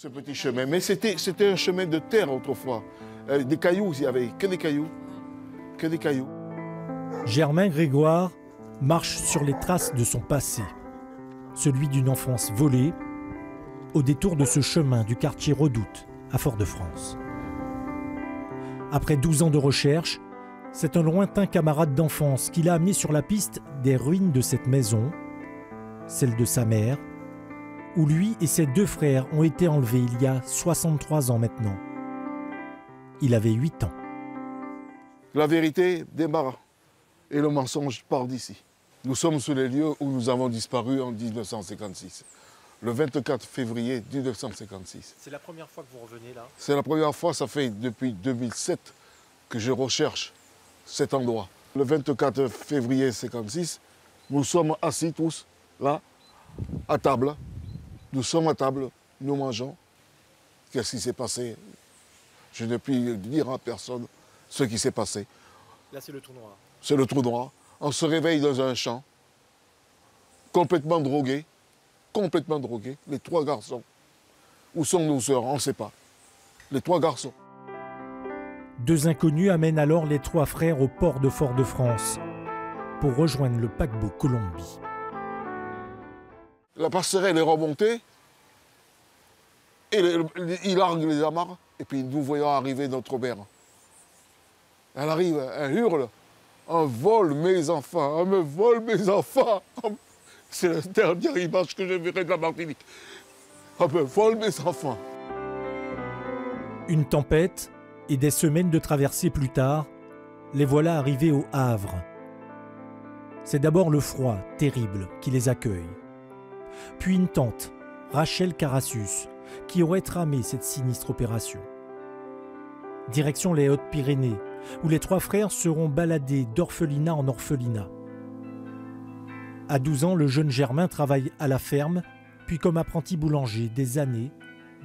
Ce petit chemin, mais c'était un chemin de terre autrefois. Des cailloux, il n'y avait que des cailloux. Que des cailloux. Germain Grégoire marche sur les traces de son passé, celui d'une enfance volée, au détour de ce chemin du quartier Redoute, à Fort-de-France. Après 12 ans de recherche, c'est un lointain camarade d'enfance qui l'a amené sur la piste des ruines de cette maison, celle de sa mère, où lui et ses deux frères ont été enlevés il y a 63 ans maintenant. Il avait 8 ans. La vérité démarre et le mensonge part d'ici. Nous sommes sur les lieux où nous avons disparu en 1956, le 24 février 1956. C'est la première fois que vous revenez là? C'est la première fois, ça fait depuis 2007 que je recherche cet endroit. Le 24 février 1956, nous sommes assis tous là, à table. Nous sommes à table, nous mangeons. Qu'est-ce qui s'est passé? Je ne puis dire à personne ce qui s'est passé. Là, c'est le trou noir. C'est le trou noir. On se réveille dans un champ, complètement drogués, les trois garçons. Où sont nos sœurs? On ne sait pas. Les trois garçons. Deux inconnus amènent alors les trois frères au port de Fort-de-France pour rejoindre le paquebot Colombie. La passerelle est remontée, et il largue les amarres, et puis nous voyons arriver notre mère. Elle arrive, elle hurle, « On vole mes enfants, on me vole mes enfants !» C'est la dernière image que je verrai de la Martinique. « On me vole mes enfants !» Une tempête et des semaines de traversée plus tard, les voilà arrivés au Havre. C'est d'abord le froid terrible qui les accueille. Puis une tante, Rachel Carassus, qui aurait tramé cette sinistre opération. Direction les Hautes-Pyrénées, où les trois frères seront baladés d'orphelinat en orphelinat. À 12 ans, le jeune Germain travaille à la ferme, puis comme apprenti boulanger, des années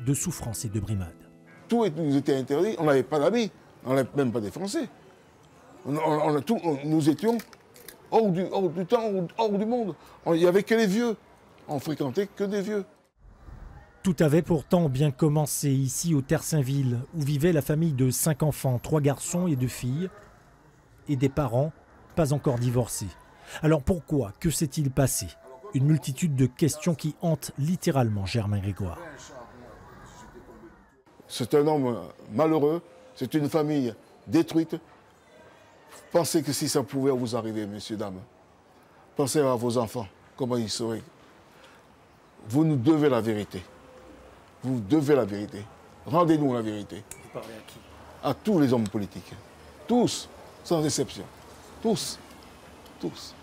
de souffrance et de brimade. Tout nous était interdit, on n'avait pas d'amis, on n'avait même pas des Français. Nous étions hors du temps, hors du monde. Il n'y avait que les vieux. On fréquentait que des vieux. Tout avait pourtant bien commencé ici au Terre-Saint-Ville, où vivait la famille de 5 enfants, 3 garçons et 2 filles, et des parents pas encore divorcés. Alors pourquoi? Que s'est-il passé? Une multitude de questions qui hantent littéralement Germain Grégoire. C'est un homme malheureux, c'est une famille détruite. Pensez que si ça pouvait vous arriver, messieurs, dames, pensez à vos enfants, comment ils seraient. Vous nous devez la vérité. Vous devez la vérité. Rendez-nous la vérité. Vous parlez à qui? À tous les hommes politiques. Tous, sans exception. Tous. Tous.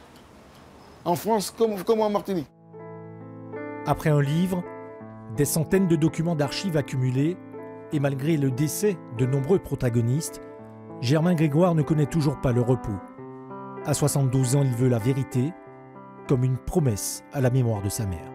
En France comme en Martinique. Après un livre, des centaines de documents d'archives accumulés, et malgré le décès de nombreux protagonistes, Germain Grégoire ne connaît toujours pas le repos. À 72 ans, il veut la vérité, comme une promesse à la mémoire de sa mère.